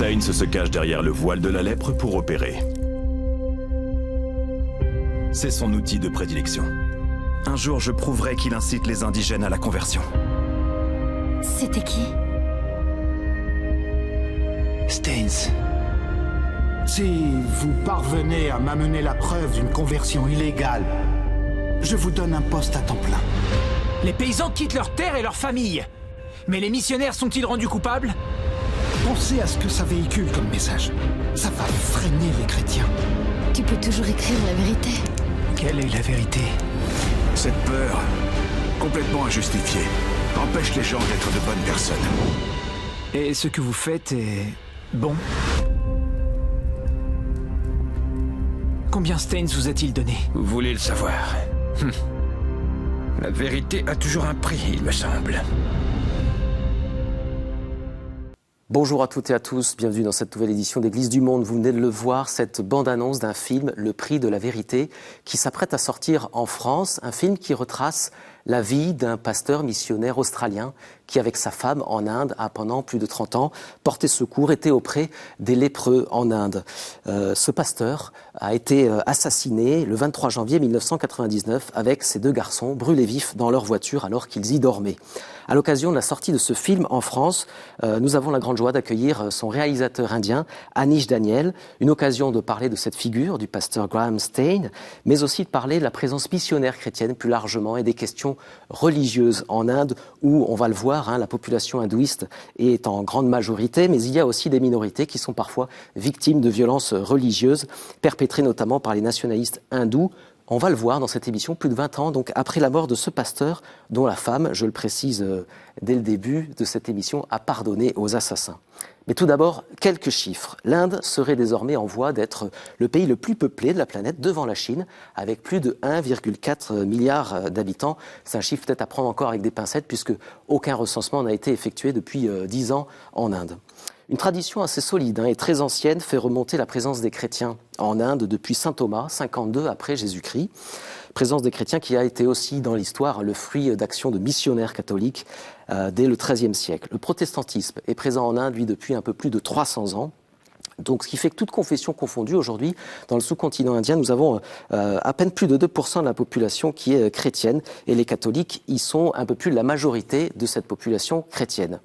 Steins se cache derrière le voile de la lèpre pour opérer. C'est son outil de prédilection. Un jour, je prouverai qu'il incite les indigènes à la conversion. C'était qui? Steins. Si vous parvenez à m'amener la preuve d'une conversion illégale, je vous donne un poste à temps plein. Les paysans quittent leur terre et leur famille. Mais les missionnaires sont-ils rendus coupables? Pensez à ce que ça véhicule comme message. Ça va freiner les chrétiens. Tu peux toujours écrire la vérité. Quelle est la vérité? Cette peur, complètement injustifiée, empêche les gens d'être de bonnes personnes. Et ce que vous faites est bon? Combien Steins vous a-t-il donné? Vous voulez le savoir? La vérité a toujours un prix, il me semble. Bonjour à toutes et à tous, bienvenue dans cette nouvelle édition d'Église du Monde. Vous venez de le voir, cette bande-annonce d'un film, Le Prix de la Vérité, qui s'apprête à sortir en France. Un film qui retrace la vie d'un pasteur missionnaire australien qui, avec sa femme en Inde, a pendant plus de 30 ans porté secours, était auprès des lépreux en Inde. Ce pasteur a été assassiné le 23 janvier 1999 avec ses deux garçons brûlés vifs dans leur voiture alors qu'ils y dormaient. À l'occasion de la sortie de ce film en France, nous avons la grande joie d'accueillir son réalisateur indien, Anish Daniel. Une occasion de parler de cette figure du pasteur Graham Steins, mais aussi de parler de la présence missionnaire chrétienne plus largement et des questions religieuses en Inde où, on va le voir, la population hindouiste est en grande majorité, mais il y a aussi des minorités qui sont parfois victimes de violences religieuses perpétrées notamment par les nationalistes hindous. On va le voir dans cette émission, plus de 20 ans, donc après la mort de ce pasteur, dont la femme, je le précise dès le début de cette émission, a pardonné aux assassins. Mais tout d'abord, quelques chiffres. L'Inde serait désormais en voie d'être le pays le plus peuplé de la planète devant la Chine, avec plus de 1,4 milliard d'habitants. C'est un chiffre peut-être à prendre encore avec des pincettes, puisque aucun recensement n'a été effectué depuis 10 ans en Inde. Une tradition assez solide et très ancienne fait remonter la présence des chrétiens en Inde depuis saint Thomas, 52 après Jésus-Christ. Présence des chrétiens qui a été aussi dans l'histoire le fruit d'actions de missionnaires catholiques dès le XIIIe siècle. Le protestantisme est présent en Inde, lui, depuis un peu plus de 300 ans. Donc, ce qui fait que toute confession confondue, aujourd'hui, dans le sous-continent indien, nous avons à peine plus de 2% de la population qui est chrétienne. Et les catholiques y sont un peu plus de la majorité de cette population chrétienne.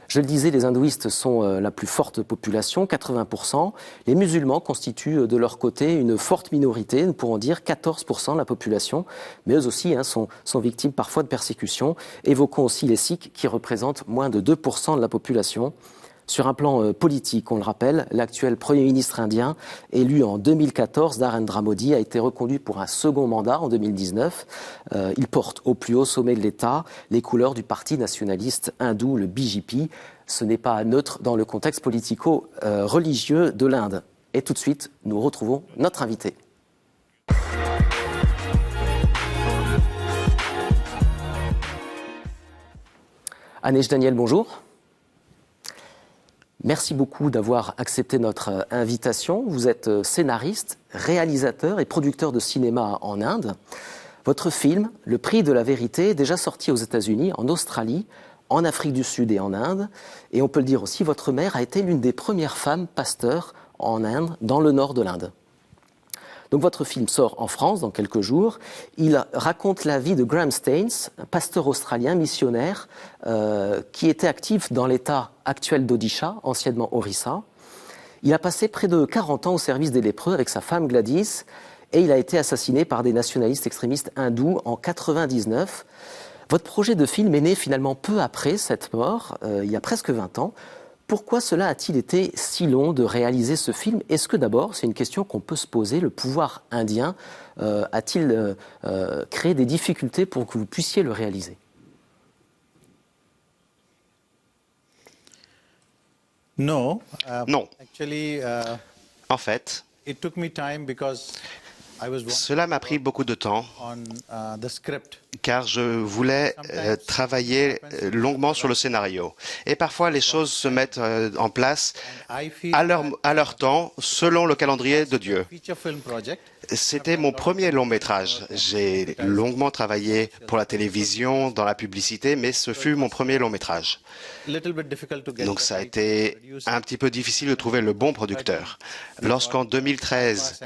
Je le disais, les hindouistes sont la plus forte population, 80%. Les musulmans constituent de leur côté une forte minorité, nous pourrons dire 14% de la population, mais eux aussi sont victimes parfois de persécutions. Évoquons aussi les sikhs qui représentent moins de 2% de la population. Sur un plan politique, on le rappelle, l'actuel Premier ministre indien, élu en 2014, Narendra Modi, a été reconduit pour un second mandat en 2019. Il porte au plus haut sommet de l'État les couleurs du parti nationaliste hindou, le BJP. Ce n'est pas neutre dans le contexte politico-religieux de l'Inde. Et tout de suite, nous retrouvons notre invité. Anish Daniel, bonjour. Merci beaucoup d'avoir accepté notre invitation. Vous êtes scénariste, réalisateur et producteur de cinéma en Inde. Votre film, Le Prix de la Vérité, est déjà sorti aux États-Unis, en Australie, en Afrique du Sud et en Inde. Et on peut le dire aussi, votre mère a été l'une des premières femmes pasteurs en Inde, dans le nord de l'Inde. Donc votre film sort en France dans quelques jours. Il raconte la vie de Graham Steins, un pasteur australien missionnaire qui était actif dans l'état actuel d'Odisha, anciennement Orissa. Il a passé près de 40 ans au service des lépreux avec sa femme Gladys et il a été assassiné par des nationalistes extrémistes hindous en 1999. Votre projet de film est né finalement peu après cette mort, il y a presque 20 ans. Pourquoi cela a-t-il été si long de réaliser ce film? Est-ce que d'abord, c'est une question qu'on peut se poser, le pouvoir indien a-t-il créé des difficultés pour que vous puissiez le réaliser? Non. Non. Actually, En fait, it took me time because Cela m'a pris beaucoup de temps car je voulais travailler longuement sur le scénario. Et parfois, les choses se mettent en place à leur temps, selon le calendrier de Dieu. C'était mon premier long métrage. J'ai longuement travaillé pour la télévision, dans la publicité, mais ce fut mon premier long métrage. Donc ça a été un petit peu difficile de trouver le bon producteur. Lorsqu'en 2013,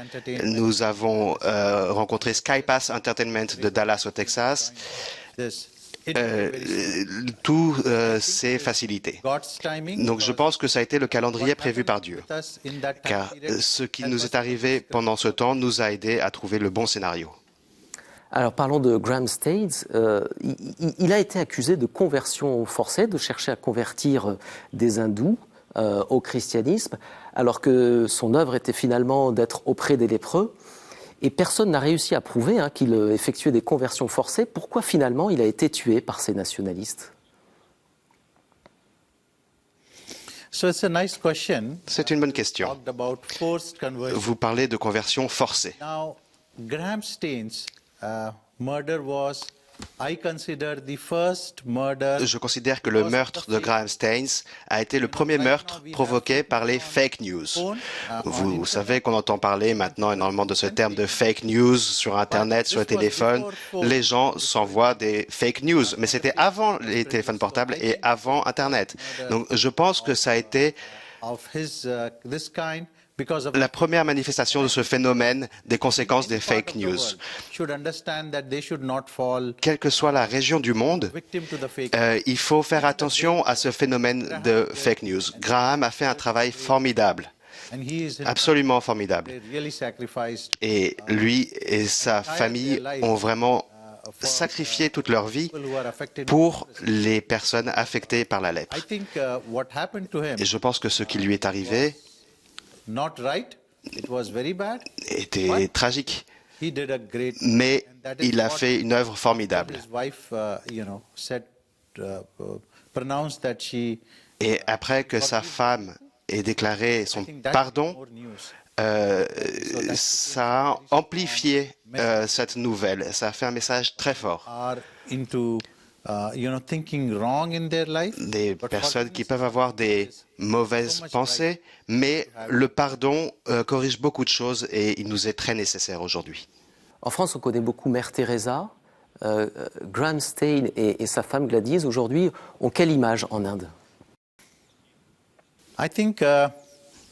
nous avons rencontré Skypass Entertainment de Dallas au Texas, tout s'est facilité. Donc je pense que ça a été le calendrier prévu par Dieu. Car ce qui nous est arrivé pendant ce temps nous a aidé à trouver le bon scénario. Alors parlons de Graham Staines. Il a été accusé de conversion forcée, de chercher à convertir des hindous au christianisme, alors que son œuvre était finalement d'être auprès des lépreux. Et personne n'a réussi à prouver qu'il effectuait des conversions forcées. Pourquoi finalement il a été tué par ces nationalistes? C'est une bonne question. Vous parlez de conversion forcée. Graham Staines' murder was, I consider, the first murder. Je considère que le meurtre de Graham Staines a été le premier meurtre provoqué par les fake news. Vous savez qu'on entend parler maintenant énormément de ce terme de fake news sur Internet, sur le téléphone. Les gens s'envoient des fake news, mais c'était avant les téléphones portables et avant Internet. Donc je pense que ça a été la première manifestation de ce phénomène des conséquences des fake news. Quelle que soit la région du monde, il faut faire attention à ce phénomène de fake news. Graham a fait un travail formidable, absolument formidable. Et lui et sa famille ont vraiment sacrifié toute leur vie pour les personnes affectées par la lèpre. Et je pense que ce qui lui est arrivé était tragique, mais il a fait une œuvre formidable. Et après que sa femme ait déclaré son pardon, ça a amplifié cette nouvelle. Ça a fait un message très fort. Des personnes qui peuvent avoir des mauvaises pensées, mais le pardon corrige beaucoup de choses et il nous est très nécessaire aujourd'hui. En France, on connaît beaucoup Mère Teresa. Graham Staines et sa femme Gladys, aujourd'hui, ont quelle image en Inde? I think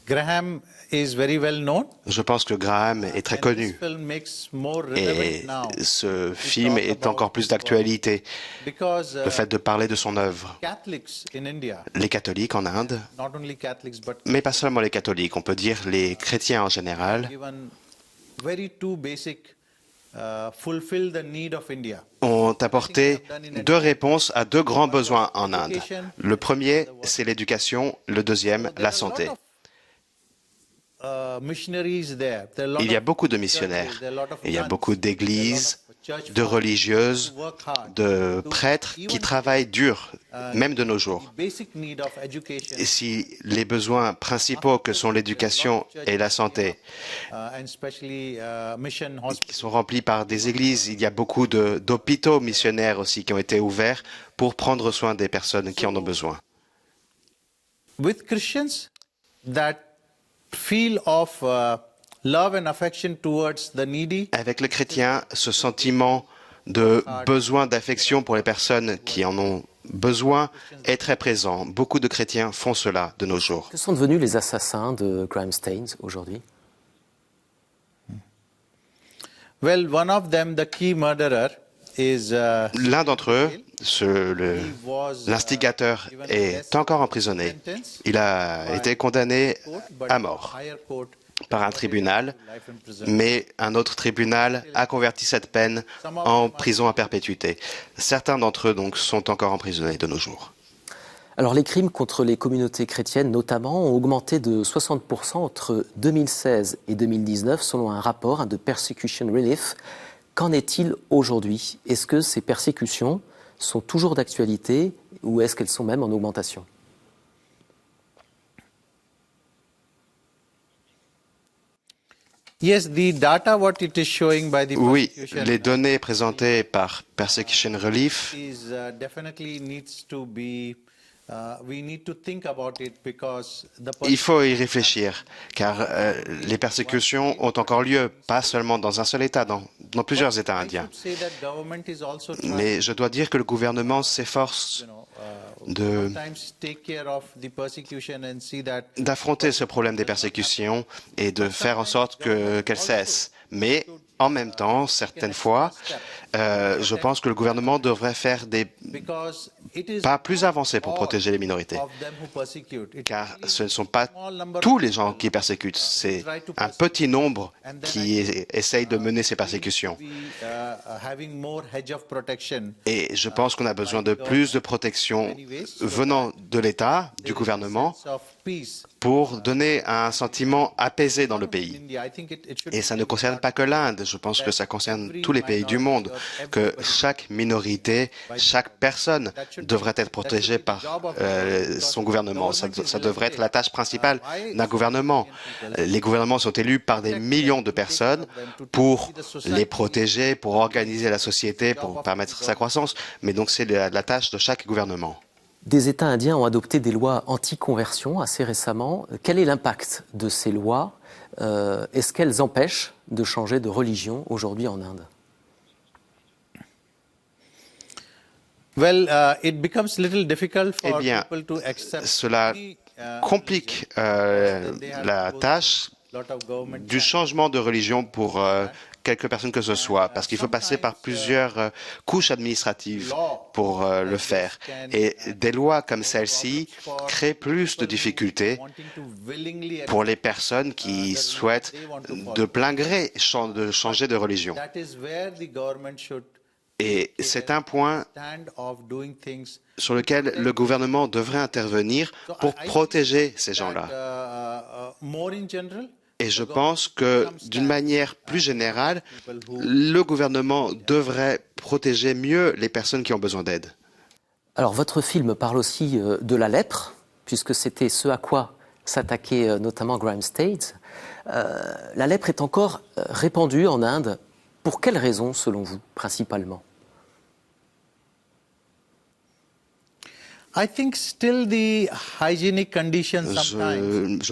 Graham is very well known. Je pense que Graham est très connu et ce film est encore plus d'actualité. Le fait de parler de son œuvre. Les catholiques en Inde, mais pas seulement les catholiques, on peut dire les chrétiens en général, ont apporté deux réponses à deux grands besoins en Inde. Le premier, c'est l'éducation, le deuxième, la santé. Il y a beaucoup de missionnaires, il y a beaucoup d'églises, de religieuses, de prêtres qui travaillent dur, même de nos jours. Et si les besoins principaux que sont l'éducation et la santé qui sont remplis par des églises, il y a beaucoup d'hôpitaux missionnaires aussi qui ont été ouverts pour prendre soin des personnes qui en ont besoin. With Christians that feel of love and affection towards the needy. Avec les chrétiens, ce sentiment de besoin d'affection pour les personnes qui en ont besoin est très présent. Beaucoup de chrétiens font cela de nos jours. Que sont devenus les assassins de Graham Staines aujourd'hui? Well, one of them, the key murderer, is l'un d'entre eux, l'instigateur, est encore emprisonné. Il a été condamné à mort par un tribunal, mais un autre tribunal a converti cette peine en prison à perpétuité. Certains d'entre eux, donc, sont encore emprisonnés de nos jours. Alors, les crimes contre les communautés chrétiennes, notamment, ont augmenté de 60% entre 2016 et 2019, selon un rapport de Persecution Relief. Qu'en est-il aujourd'hui? Est-ce que ces persécutions sont toujours d'actualité ou est-ce qu'elles sont même en augmentation? Oui, les données présentées par Persecution Relief il faut y réfléchir, car les persécutions ont encore lieu, pas seulement dans un seul État, dans plusieurs États indiens. Mais je dois dire que le gouvernement s'efforce d'affronter ce problème des persécutions et de faire en sorte qu'elles cessent. Mais en même temps, certaines fois, je pense que le gouvernement devrait faire des pas plus avancés pour protéger les minorités. Car ce ne sont pas tous les gens qui persécutent, c'est un petit nombre qui essayent de mener ces persécutions. Et je pense qu'on a besoin de plus de protection venant de l'État, du gouvernement, pour donner un sentiment apaisé dans le pays. Et ça ne concerne pas que l'Inde, je pense que ça concerne tous les pays du monde, que chaque minorité, chaque personne devrait être protégée par son gouvernement. Ça devrait être la tâche principale d'un gouvernement. Les gouvernements sont élus par des millions de personnes pour les protéger, pour organiser la société, pour permettre sa croissance, mais donc c'est la tâche de chaque gouvernement. Des États indiens ont adopté des lois anti-conversion assez récemment. Quel est l'impact de ces lois? Est-ce qu'elles empêchent de changer de religion aujourd'hui en Inde? Eh bien, cela complique la tâche du changement de religion pour quelques personnes que ce soit, parce qu'il faut passer par plusieurs couches administratives pour le faire. Et des lois comme celle-ci créent plus de difficultés pour les personnes qui souhaitent de plein gré de changer de religion. Et c'est un point sur lequel le gouvernement devrait intervenir pour protéger ces gens-là. Et je pense que, d'une manière plus générale, le gouvernement devrait protéger mieux les personnes qui ont besoin d'aide. Alors, votre film parle aussi de la lèpre, puisque c'était ce à quoi s'attaquait notamment Grime State. La lèpre est encore répandue en Inde. Pour quelles raisons, selon vous, principalement? Je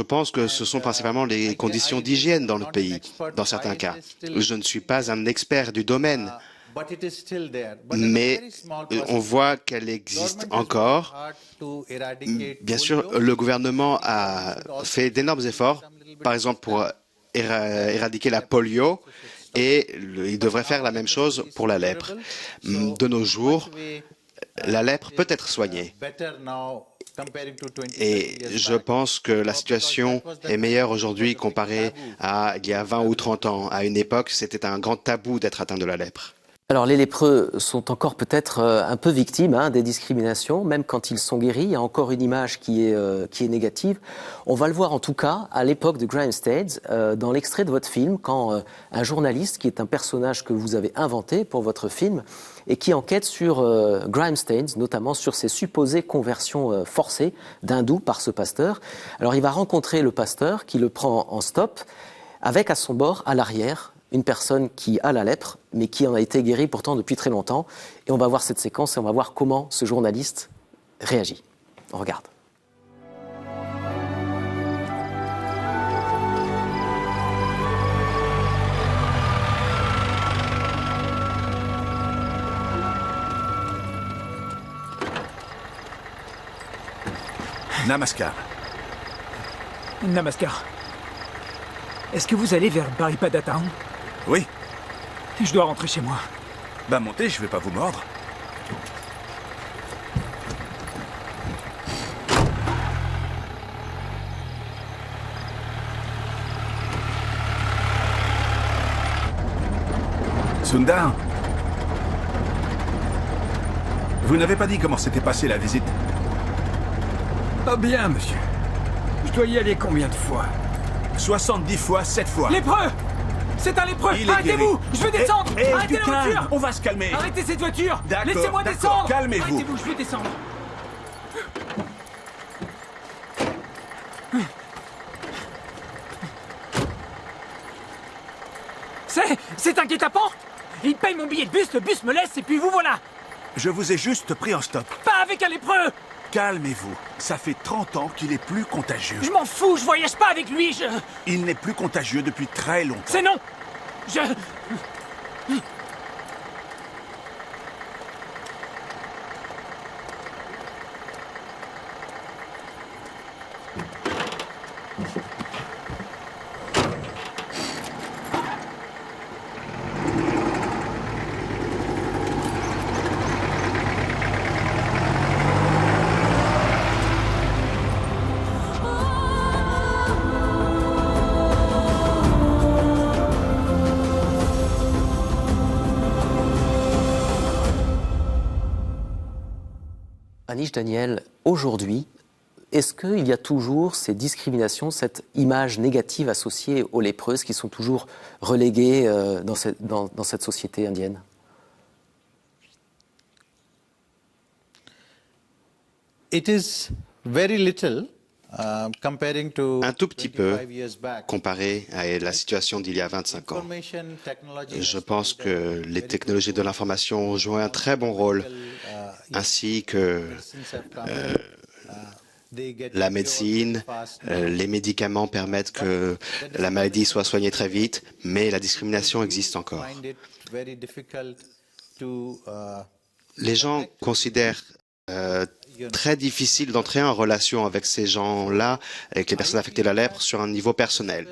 pense que ce sont principalement les conditions d'hygiène dans le pays, dans certains cas. Je ne suis pas un expert du domaine, mais on voit qu'elle existe encore. Bien sûr, le gouvernement a fait d'énormes efforts, par exemple pour éradiquer la polio, et il devrait faire la même chose pour la lèpre. De nos jours, la lèpre peut être soignée. Et je pense que la situation est meilleure aujourd'hui comparée à il y a 20 ou 30 ans. À une époque, c'était un grand tabou d'être atteint de la lèpre. Alors les lépreux sont encore peut-être un peu victimes des discriminations, même quand ils sont guéris. Il y a encore une image qui est négative. On va le voir en tout cas à l'époque de Grime State, dans l'extrait de votre film, quand un journaliste, qui est un personnage que vous avez inventé pour votre film, et qui enquête sur Grime State, notamment sur ces supposées conversions forcées d'hindous par ce pasteur. Alors il va rencontrer le pasteur qui le prend en stop, avec à son bord, à l'arrière, une personne qui a la lèpre, mais qui en a été guérie pourtant depuis très longtemps. Et on va voir cette séquence et on va voir comment ce journaliste réagit. On regarde. Namaskar. Namaskar. Est-ce que vous allez vers Baripada Town? Oui. Je dois rentrer chez moi. Bah montez, je vais pas vous mordre. Sundar, vous n'avez pas dit comment s'était passée la visite? Oh bien, monsieur. Je dois y aller combien de fois? 70 fois, 7 fois. Lépreux! C'est un lépreux! Arrêtez-vous! Je veux descendre! Arrêtez la voiture! On va se calmer! Arrêtez cette voiture! D'accord, laissez-moi descendre! Calmez-vous! Arrêtez-vous, je veux descendre! C'est un guet-apens. Il paye mon billet de bus, le bus me laisse et puis vous voilà. Je vous ai juste pris en stop. Pas avec un lépreux. Calmez-vous. Ça fait 30 ans qu'il est plus contagieux. Je m'en fous, je voyage pas avec lui, Il n'est plus contagieux depuis très longtemps. C'est non. Anish Daniel, aujourd'hui, est-ce qu'il y a toujours ces discriminations, cette image négative associée aux lépreuses qui sont toujours reléguées dans cette société indienne? It is very little. Un tout petit peu comparé à la situation d'il y a 25 ans. Je pense que les technologies de l'information jouent un très bon rôle, ainsi que la médecine, les médicaments permettent que la maladie soit soignée très vite, mais la discrimination existe encore. Les gens considèrent très difficile d'entrer en relation avec ces gens-là, avec les personnes affectées de la lèpre, sur un niveau personnel.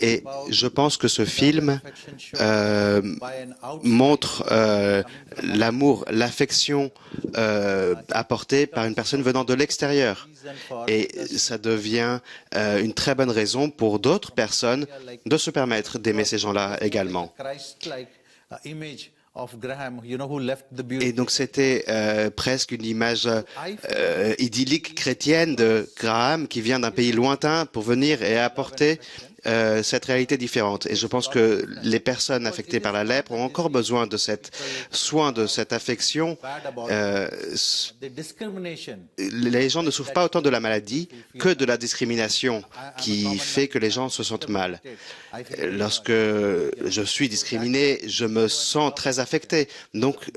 Et je pense que ce film montre l'amour, l'affection apportée par une personne venant de l'extérieur. Et ça devient une très bonne raison pour d'autres personnes de se permettre d'aimer ces gens-là également. Et donc c'était presque une image idyllique chrétienne de Graham qui vient d'un pays lointain pour venir et apporter cette réalité différente. Et je pense que les personnes affectées par la lèpre ont encore besoin de cet soin, de cette affection. Les gens ne souffrent pas autant de la maladie que de la discrimination qui fait que les gens se sentent mal. Lorsque je suis discriminé, je me sens très affecté. Donc,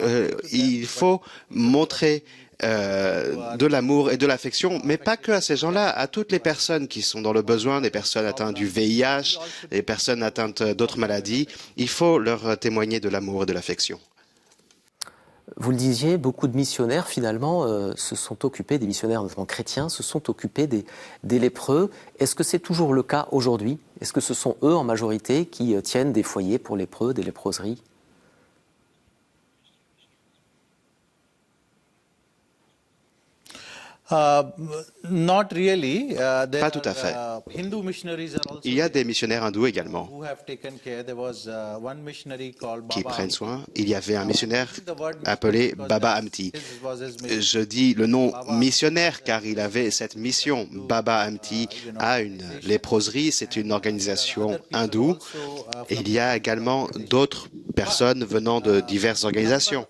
il faut montrer de l'amour et de l'affection, mais pas que à ces gens-là, à toutes les personnes qui sont dans le besoin, les personnes atteintes du VIH, les personnes atteintes d'autres maladies. Il faut leur témoigner de l'amour et de l'affection. Vous le disiez, beaucoup de missionnaires, finalement, se sont occupés, des missionnaires notamment chrétiens, se sont occupés des lépreux. Est-ce que c'est toujours le cas aujourd'hui? Est-ce que ce sont eux, en majorité, qui tiennent des foyers pour lépreux, des léproseries? Not really. Pas tout à fait. Il y a des missionnaires hindous également qui prennent soin. Il y avait un missionnaire appelé Baba Amti. Je dis le nom missionnaire car il avait cette mission. Baba Amti a une léproserie, c'est une organisation hindoue. Et il y a également d'autres personnes venant de diverses organisations.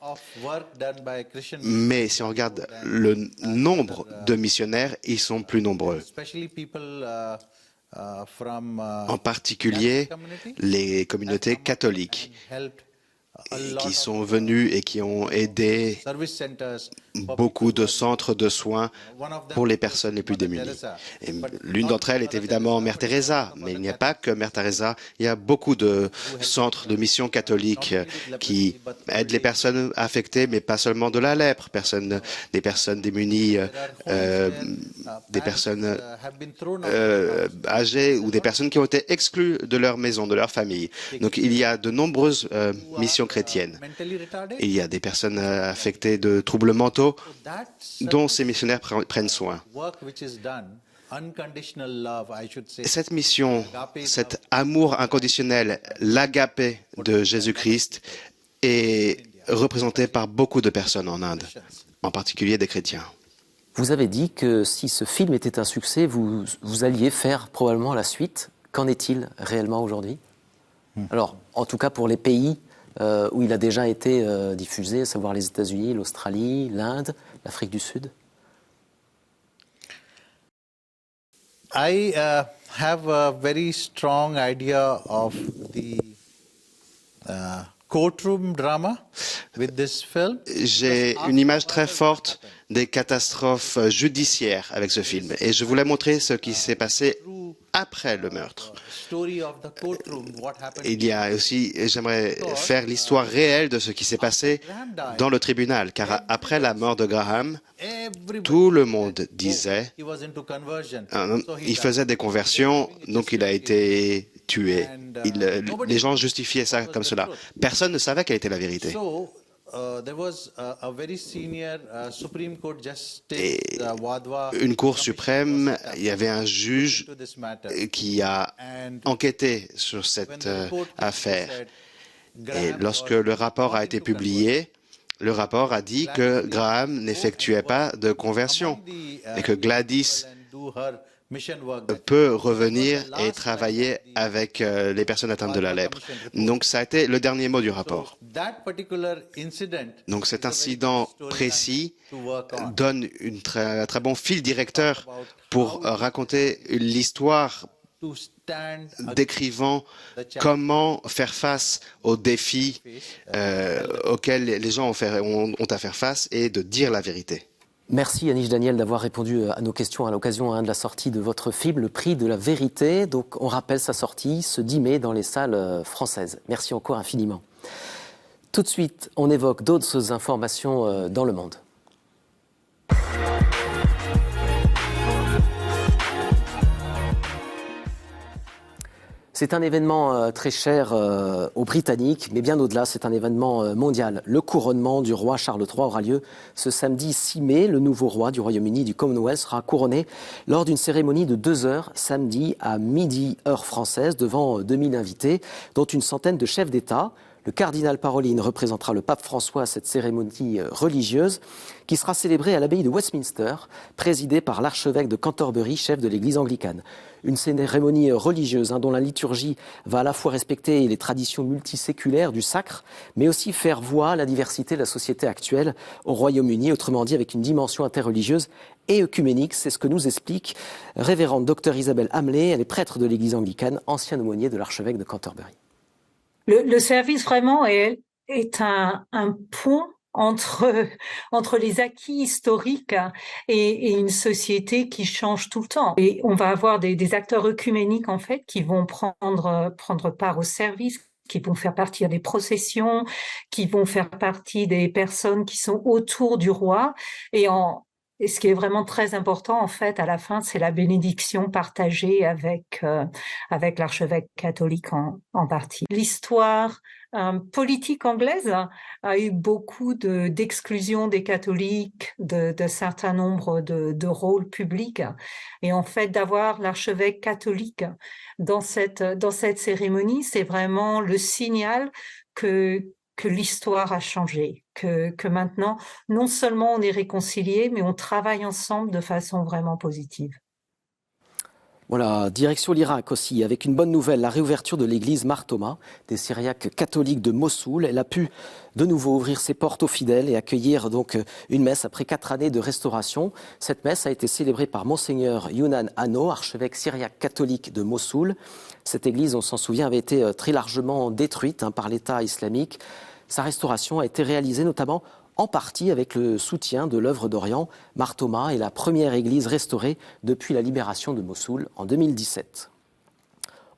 Mais si on regarde le nombre de missionnaires, ils sont plus nombreux. En particulier, les communautés catholiques qui sont venus et qui ont aidé beaucoup de centres de soins pour les personnes les plus démunies. L'une d'entre elles est évidemment Mère Teresa, mais il n'y a pas que Mère Teresa, il y a beaucoup de centres de mission catholiques qui aident les personnes affectées, mais pas seulement de la lèpre, des personnes démunies, des personnes âgées ou des personnes qui ont été exclues de leur maison, de leur famille. Donc il y a de nombreuses missions chrétiennes. Il y a des personnes affectées de troubles mentaux dont ces missionnaires prennent soin. Cette mission, cet amour inconditionnel, l'agapé de Jésus-Christ est représenté par beaucoup de personnes en Inde, en particulier des chrétiens. Vous avez dit que si ce film était un succès, vous alliez faire probablement la suite. Qu'en est-il réellement aujourd'hui? Alors, en tout cas pour les pays où il a déjà été diffusé, à savoir les États-Unis, l'Australie, l'Inde, l'Afrique du Sud? I have a very strong idea of the courtroom drama with this film. J'ai une image très forte des catastrophes judiciaires avec ce film et je voulais montrer ce qui s'est passé après le meurtre. Il y a aussi, j'aimerais faire l'histoire réelle de ce qui s'est passé dans le tribunal, car après la mort de Graham, tout le monde disait, il faisait des conversions, donc il a été tué. Les gens justifiaient ça comme cela. Personne ne savait quelle était la vérité. Et une cour suprême, il y avait un juge qui a enquêté sur cette affaire. Et lorsque le rapport a été publié, le rapport a dit que Graham n'effectuait pas de conversion et que Gladys peut revenir et travailler avec les personnes atteintes de la lèpre. Donc ça a été le dernier mot du rapport. Donc cet incident précis donne un très bon fil directeur pour raconter l'histoire décrivant comment faire face aux défis auxquels les gens ont à faire face et de dire la vérité. Merci Anish Daniel d'avoir répondu à nos questions à l'occasion de la sortie de votre film, Le Prix de la Vérité. Donc on rappelle sa sortie ce 10 mai dans les salles françaises. Merci encore infiniment. Tout de suite, on évoque d'autres informations dans le monde. C'est un événement très cher aux Britanniques, mais bien au-delà, c'est un événement mondial. Le couronnement du roi Charles III aura lieu ce samedi 6 mai. Le nouveau roi du Royaume-Uni du Commonwealth sera couronné lors d'une cérémonie de 2 heures, samedi à midi, heure française, devant 2000 invités, dont une centaine de chefs d'État. Le cardinal Parolin représentera le pape François à cette cérémonie religieuse qui sera célébrée à l'abbaye de Westminster, présidée par l'archevêque de Canterbury, chef de l'église anglicane. Une cérémonie religieuse dont la liturgie va à la fois respecter les traditions multiséculaires du sacre, mais aussi faire voix à la diversité de la société actuelle au Royaume-Uni, autrement dit avec une dimension interreligieuse et œcuménique. C'est ce que nous explique révérende Dr Isabelle Hamley. Elle est prêtre de l'église anglicane, ancien aumônier de l'archevêque de Canterbury. Le service vraiment est un pont entre les acquis historiques et une société qui change tout le temps. Et on va avoir des acteurs œcuméniques en fait qui vont prendre part au service, qui vont faire partie des processions, qui vont faire partie des personnes qui sont autour du roi. Et ce qui est vraiment très important, en fait, à la fin, c'est la bénédiction partagée avec l'archevêque catholique en partie. L'histoire politique anglaise a eu beaucoup d'exclusion des catholiques, de certain nombre de rôles publics. Et en fait, d'avoir l'archevêque catholique dans cette cérémonie, c'est vraiment le signal que l'histoire a changé, que maintenant, non seulement on est réconciliés, mais on travaille ensemble de façon vraiment positive. Voilà, direction l'Irak aussi, avec une bonne nouvelle, la réouverture de l'église Mar Thoma des Syriaques catholiques de Mossoul. Elle a pu de nouveau ouvrir ses portes aux fidèles et accueillir donc une messe après 4 années de restauration. Cette messe a été célébrée par Monseigneur Younan Hano, archevêque syriaque catholique de Mossoul. Cette église, on s'en souvient, avait été très largement détruite par l'État islamique. Sa restauration a été réalisée notamment en partie avec le soutien de l'œuvre d'Orient. Mar Thoma est la première église restaurée depuis la libération de Mossoul en 2017.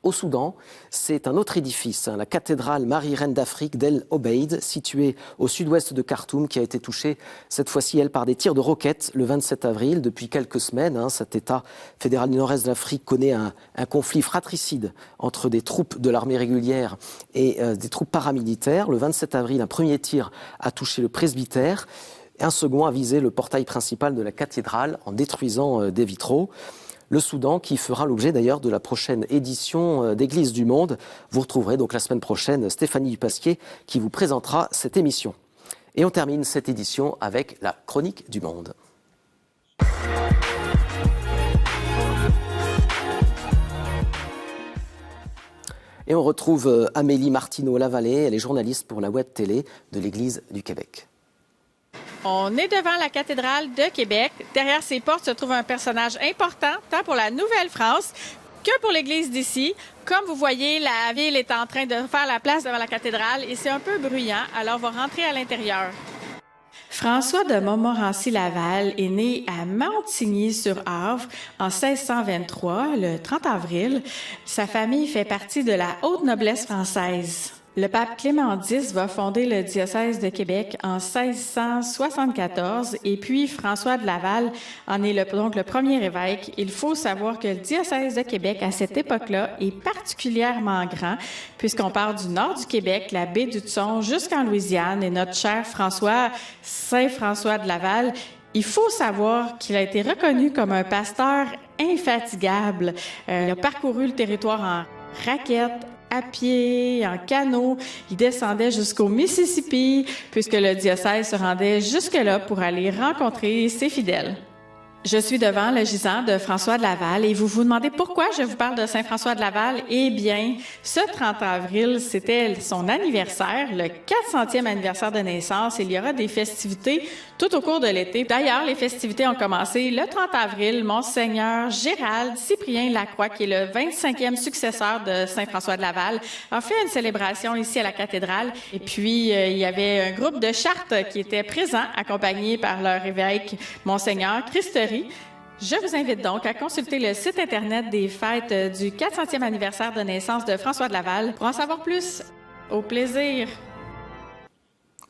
Au Soudan, c'est un autre édifice, la cathédrale Marie-Reine d'Afrique d'El Obeid, située au sud-ouest de Khartoum, qui a été touchée cette fois-ci, elle, par des tirs de roquettes le 27 avril. Depuis quelques semaines, cet État fédéral du nord-est de l'Afrique connaît un conflit fratricide entre des troupes de l'armée régulière et des troupes paramilitaires. Le 27 avril, un premier tir a touché le presbytère, un second a visé le portail principal de la cathédrale en détruisant des vitraux. Le Soudan qui fera l'objet d'ailleurs de la prochaine édition d'Église du Monde. Vous retrouverez donc la semaine prochaine Stéphanie Dupasquier qui vous présentera cette émission. Et on termine cette édition avec la Chronique du Monde. Et on retrouve Amélie Martineau-Lavallée, elle est journaliste pour la web télé de l'Église du Québec. On est devant la cathédrale de Québec. Derrière ces portes se trouve un personnage important, tant pour la Nouvelle-France que pour l'Église d'ici. Comme vous voyez, la ville est en train de faire la place devant la cathédrale et c'est un peu bruyant, alors on va rentrer à l'intérieur. François de Montmorency-Laval est né à Montigny-sur-Avre en 1623, le 30 avril. Sa famille fait partie de la haute noblesse française. Le pape Clément X va fonder le diocèse de Québec en 1674 et puis François de Laval en est donc le premier évêque. Il faut savoir que le diocèse de Québec à cette époque-là est particulièrement grand puisqu'on part du nord du Québec, la baie d'Hudson jusqu'en Louisiane et notre cher François, Saint François de Laval, il faut savoir qu'il a été reconnu comme un pasteur infatigable. Il a parcouru le territoire en raquette, à pied, en canot. Il descendait jusqu'au Mississippi, puisque le diocèse se rendait jusque-là pour aller rencontrer ses fidèles. Je suis devant le gisant de François de Laval et vous vous demandez pourquoi je vous parle de Saint-François de Laval. Eh bien, ce 30 avril, c'était son anniversaire, le 400e anniversaire de naissance. Il y aura des festivités tout au cours de l'été. D'ailleurs, les festivités ont commencé le 30 avril. Monseigneur Gérald Cyprien Lacroix, qui est le 25e successeur de Saint-François de Laval, a fait une célébration ici à la cathédrale. Et puis, il y avait un groupe de Chartres qui était présent, accompagné par leur évêque, Monseigneur Christery. Je vous invite donc à consulter le site Internet des fêtes du 400e anniversaire de naissance de François de Laval pour en savoir plus. Au plaisir!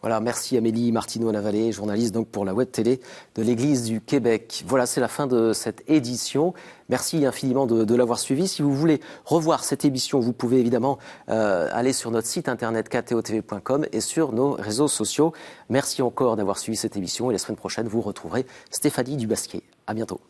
Voilà, merci Amélie Martineau-Lavallée, journaliste donc pour la web télé de l'Église du Québec. Voilà, c'est la fin de cette édition. Merci infiniment de l'avoir suivi. Si vous voulez revoir cette émission, vous pouvez évidemment aller sur notre site internet ktotv.com et sur nos réseaux sociaux. Merci encore d'avoir suivi cette émission et la semaine prochaine, vous retrouverez Stéphanie Dubasquet. À bientôt.